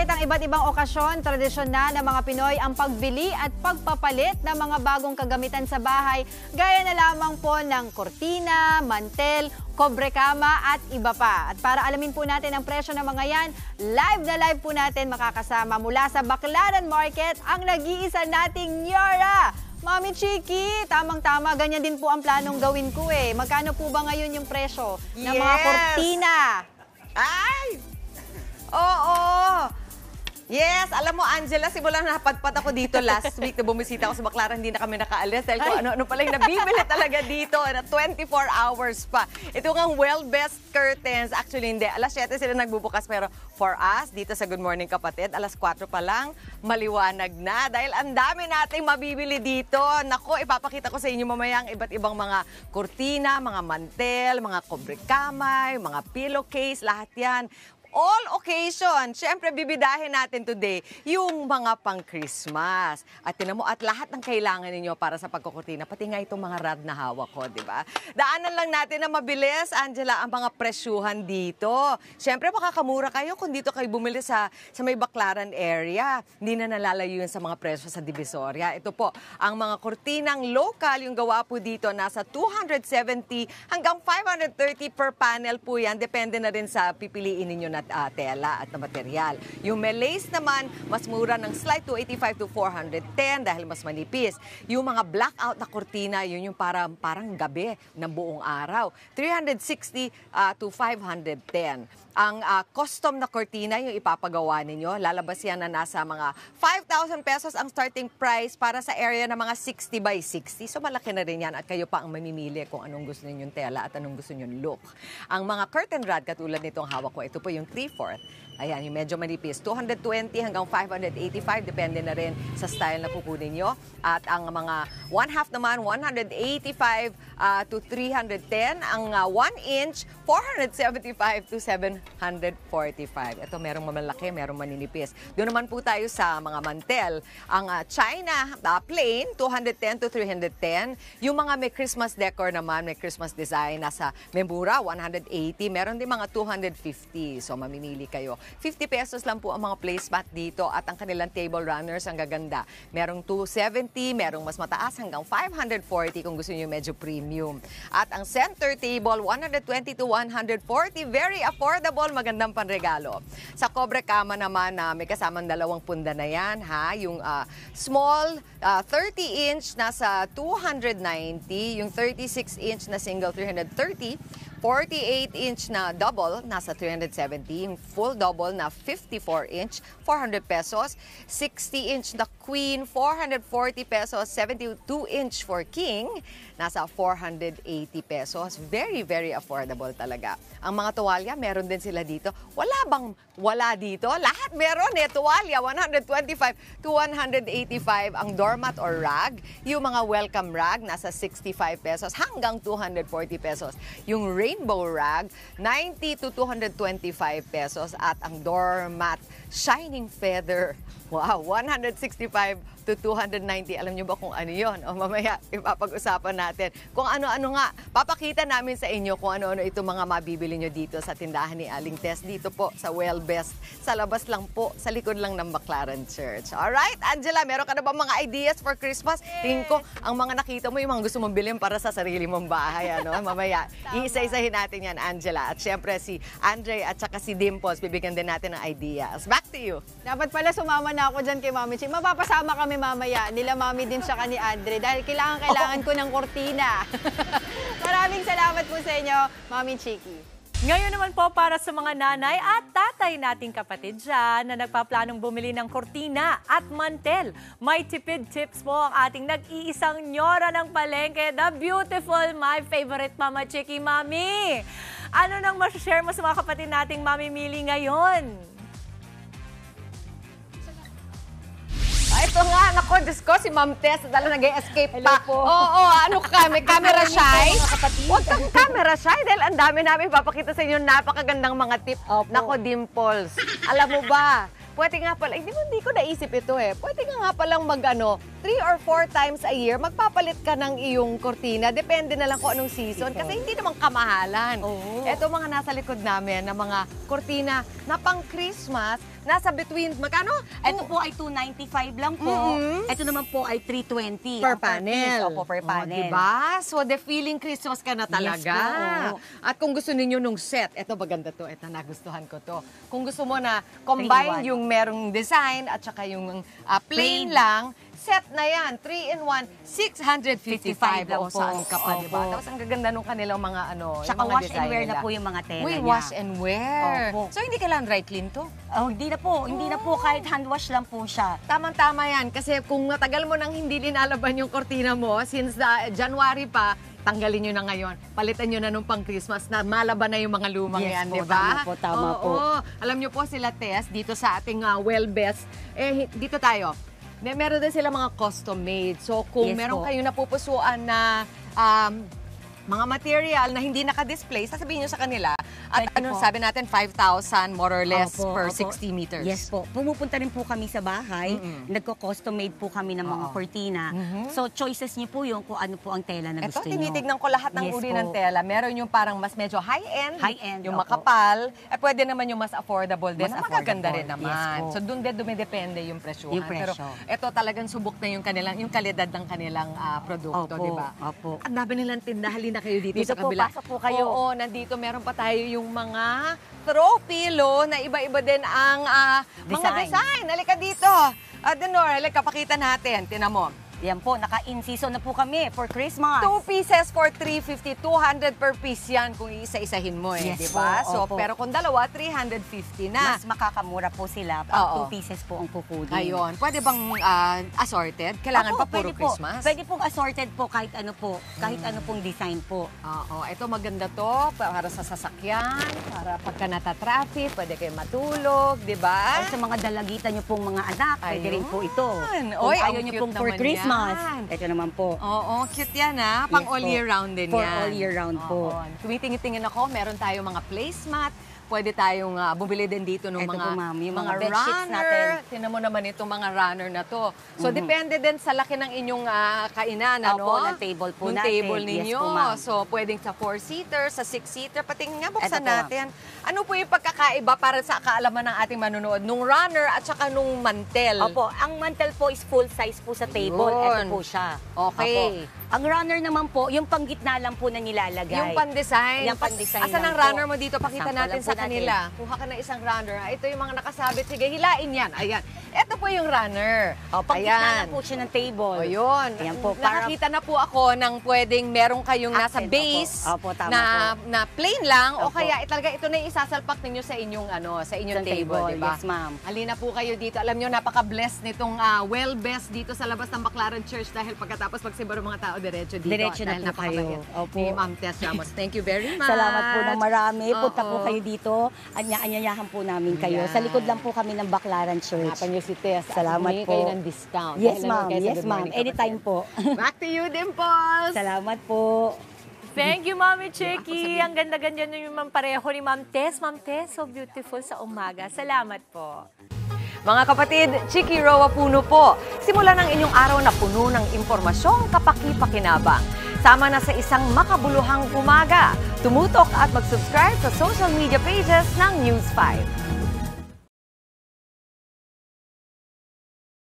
Malapit ang iba't ibang okasyon, tradisyon na ng mga Pinoy ang pagbili at pagpapalit ng mga bagong kagamitan sa bahay, gaya na lamang po ng kortina, mantel, kobrekama at iba pa. At para alamin po natin ang presyo ng mga yan, live na live po natin makakasama mula sa Baclaran Market ang nag-iisa nating Nyora. Mami Chiki, tamang-tama, ganyan din po ang planong gawin ko eh. Magkano po ba ngayon yung presyo ng mga kortina? Ay! Oo! Yes! Alam mo, Angela, simula na napadpat ako dito last week na bumisita ako sa Baclaran, hindi na kami nakaalis dahil kung ano-ano pala yung nabibili talaga dito na 24 hours pa. Ito ang Well-Best Curtains. Actually, hindi. Alas 7 sila nagbubukas pero for us, dito sa Good Morning Kapatid, alas 4 pa lang, maliwanag na. Dahil ang dami nating mabibili dito. Nako, ipapakita ko sa inyo mamaya ang iba't ibang mga kurtina, mga mantel, mga kobrekamay, mga pillowcase, lahat yan. All occasion. Siyempre, bibidahin natin today yung mga pang-Christmas. At tinan mo, at lahat ng kailangan ninyo para sa pagkukurtina, pati nga itong mga rad na hawak ko, di ba? Daanan lang natin na mabilis, Angela, ang mga presyuhan dito. Siyempre, makakamura kayo kung dito kayo bumili sa may Baclaran area. Hindi na nalalayo yun sa mga presyo sa Divisoria. Ito po, ang mga kurtinang local, yung gawa po dito, nasa 270 hanggang 530 per panel po yan. Depende na rin sa pipiliin ninyo na tela at na material. Yung may lace naman, mas mura ng slight 285 to 410 dahil mas manipis. Yung mga blackout na kurtina, yun yung parang gabi ng buong araw. 360 to 510. Ang custom na kurtina, yung ipapagawa ninyo, lalabas yan na nasa mga 5,000 pesos ang starting price para sa area ng mga 60 by 60. So malaki na rin yan at kayo pa ang mamimili kung anong gusto ninyong tela at anong gusto ninyong look. Ang mga curtain rod, katulad nitong hawak ko, ito po yung 3/4. Ayan, yung medyo manipis. 220 hanggang 585, depende na rin sa style na kukunin nyo. At ang mga 1/2 naman, 185 to 310. Ang 1 inch, 475 to 745. Ito, merong mamalaki, merong maninipis. Doon naman po tayo sa mga mantel. Ang China, plain, 210 to 310. Yung mga may Christmas decor naman, may Christmas design, nasa Memura, 180. Meron din mga 250. So, mamimili kayo. 50 pesos lang po ang mga placemat dito at ang kanilang table runners ang gaganda. Merong 270, merong mas mataas hanggang 540 kung gusto niyo medyo premium. At ang center table, 120 to 140, very affordable, magandang panregalo. Sa kobrekama naman, may kasamang 2 punda na yan, ha? Yung small, 30-inch, nasa 290, yung 36-inch na single, 330, 48-inch na double, nasa 370. Yung full double na 54-inch, 400 pesos. 60-inch na queen, 440 pesos. 72-inch for king, nasa 480 pesos. Very, very affordable talaga. Ang mga tuwalya, meron din sila dito. Wala bang wala dito? Lahat meron eh. Tuwalya, 125 to 185. Ang doormat or rag, yung mga welcome rag, nasa 65 pesos hanggang 240 pesos. Yung rainbow rag, 90 to 225 pesos. At ang doormat, shining feather, wow, 165 to 290. Alam niyo ba kung ano yun? O mamaya ipapag-usapan natin. Kung ano-ano nga, papakita namin sa inyo kung ano-ano itong mga mabibili nyo dito sa tindahan ni Aling Tess. Dito po sa Well-Best. Sa labas lang po, sa likod lang ng Baclaran Church. Alright, Angela, meron ka na ba mga ideas for Christmas? Tingin ko, ang mga nakita mo, yung mga gusto mong bilhin para sa sarili mong bahay. Ano? Mamaya, iisa-isahin natin yan, Angela. At syempre, si Andre at saka si Dimples, bibigyan din natin ng ideas. Back to you. Dapat pala sumama na ako dyan kay Mami Chiki. Mapapasama kami mamaya. Nila Mami din siya ni Andre dahil kailangan ko ng kortina. Maraming salamat po sa inyo, Mami Chiki. Ngayon naman po para sa mga nanay at tatay nating kapatid dyan na nagpaplanong bumili ng kortina at mantel. May tipid tips po ang ating nag-iisang nyora ng palengke, the beautiful, my favorite Mama Chiki, Mami. Ano nang ma-share mo sa mga kapatid nating mamimili ngayon? Ito nga, nako, Diyos ko, si Ma'am Tess, dala nag-escape pa. po. Oo, ano ka, may camera shy? Kapatid. Huwag kang camera shy dahil ang dami namin papakita sa inyo napakagandang mga tip. Opo. Nako, Dimples, alam mo ba, pwede nga pala, hindi ko naisip ito eh, pwede nga palang 3 or 4 times a year, magpapalit ka ng iyong kortina. Depende na lang kung anong season. Kasi hindi naman kamahalan. Oo. Ito mga nasa likod namin na mga kortina na pang Christmas, nasa between, magkano? Ito po ay 295 lang po. Ito naman po ay 320. Per ang panel. piece. Opo, per Oh, panel. diba? So, the feeling Christmas ka na talaga. po, oo. At kung gusto ninyo nung set, ito maganda to, ito nagustuhan ko to. Kung gusto mo na combine 3-in-1. yung merong design at saka yung plain lang, set na yan. 3-in-1, 655 lang o po. saan ka pa, Opo. diba? Tapos ang gaganda nung kanilang mga Tsaka yung mga wash and design wear nila. na po yung mga tela Uy, niya. wash and wear. Opo. So, hindi kailangan dry clean to? Oh, hindi na po. Hindi na po. Kahit hand wash lang po siya. Tamang-tama yan. Kasi kung matagal mo nang hindi linalaban yung kortina mo, since January pa, tanggalin nyo na ngayon. Palitan nyo na nung pang Christmas na malaban na yung mga lumang Yes yan, po, di ba? tama po. Alam nyo po sila, Tess, dito sa ating well-best, dito tayo. Meron din sila mga custom-made. So, kung Yes meron po. kayong napupusuan na mga material na hindi naka-display, sasabihin nyo sa kanila. At Pwede ano po. sabi natin, 5,000 more or less Opo, per opo. 60 meters. Yes po. Pumupunta rin po kami sa bahay. Nagko-custom made po kami ng mga kortina. So, choices niyo po yung kung ano po ang tela na Ito, gusto niyo. tinitignan ko lahat ng Yes uri po. ng tela. Meron yung parang mas medyo high-end, High-end, yung opo. makapal, pwede naman yung mas affordable din. Mas na magaganda affordable, rin naman. yes po. So, doon din dumidepende yung presyuhan. Yung presyo. Pero ito talagang subok na yung kanilang, yung kalidad ng kanilang produkto, Opo, di ba? opo. Ang dami nilang tinda. Halina kayo dito, Dito sa po, kabila. pasok po kayo. Oo, nandito meron pa tayo yung mga throw pillow na iba-iba din ang mga Design. design. Halika dito. Denor, halika, pakita natin. Tinan mo. Yan po, naka-in-season na po kami for Christmas. 2 pieces for 350, 200 per piece yan kung iisa-isahin mo Yes di ba? po, So, opo. pero kung dalawa, 350 na. Mas makakamura po sila Oo. pag 2 pieces po ang kukunin. Ayun. Pwede bang assorted? Kailangan Opo, pa puro pwede po. Christmas? Pwede pong assorted po kahit ano po. Kahit ano pong design po. Oo. Ito maganda to para sa sasakyan, para pagka nata-traffic, pwede kayo matulog, di ba? Ay, sa mga dalagitan nyo pong mga anak, pwede rin po ito. Ayun. Kung Oy, ang ayaw nyo cute pong for naman Christmas, yan. ito naman po. Oo, cute yan ha. Pang Yes all po. year round din For yan. all year round po. Oo. Tumitingin-tingin ako, meron tayong mga placemat. Pwede tayong bumili din dito ng Ito mga, po, ma'am, yung mga bedsheets runner. natin. Tinan mo naman itong mga runner na to. So, depende din sa laki ng inyong kainan, ano? Opo, ng table po Yung natin. table Yes ninyo. po, ma'am. So, pwedeng sa 4-seater, sa 6-seater. Pati nga, buksan Ito po, ma'am. natin. Ano po yung pagkakaiba para sa kaalaman ng ating manonood? Nung runner at saka nung mantel. Opo, ang mantel po is full size po sa table. Yun. Ito po siya. Okay. Opo. Ang runner naman po, yung panggitna lang po na nilalagay. Yung pan-design. Yung pan-design Asan ang lang po. runner mo dito? Pakita Sample natin lang po sa kanila. Kuha ka ng isang runner. Ito yung mga nakasabit. Sige, hilain yan. Ayan. Ito po yung runner. O, panggitna lang po siya ng table. O yun. Ayan po, para- Nakakita na po ako ng pwedeng merong kayong nasa Accent, base opo. Opo, tama na plain lang o Opo. kaya talaga ito na yung isasalpak ninyo sa inyong sa inyong Sa table, table, di ba? yes, ma'am. Halina po kayo dito. Alam nyo, napaka-blessed nitong well-best dito sa labas ng Baclaran Church dahil pagkatapos magsibaro mga tao diretso dito. Diretso na dahil po napakabait kayo. Opo. ni Ma'am Tess Ramos. Thank you very much. Salamat po ng marami. Punta po Oo. kayo dito. Anyayahan po namin kayo. Yan. Sa likod lang po kami ng Baclaran Church. Hanapan nyo si Tess. Salamat Humingi po. kayo ng discount. Yes, Dahil naman ma'am. kayo sa Yes, Good ma'am. Morning Anytime po. Back to you, Dimples. Salamat po. Thank you, Mami Chicky. Ang ganda-ganda nyo yung pareho ni Ma'am Tess. Ma'am Tess, so beautiful sa umaga. Salamat po. Mga kapatid, Chiki Roa Puno po. Simula ng inyong araw na puno ng impormasyong kapaki-pakinabang. Sama na sa isang makabuluhang umaga. Tumutok at mag-subscribe sa social media pages ng News 5.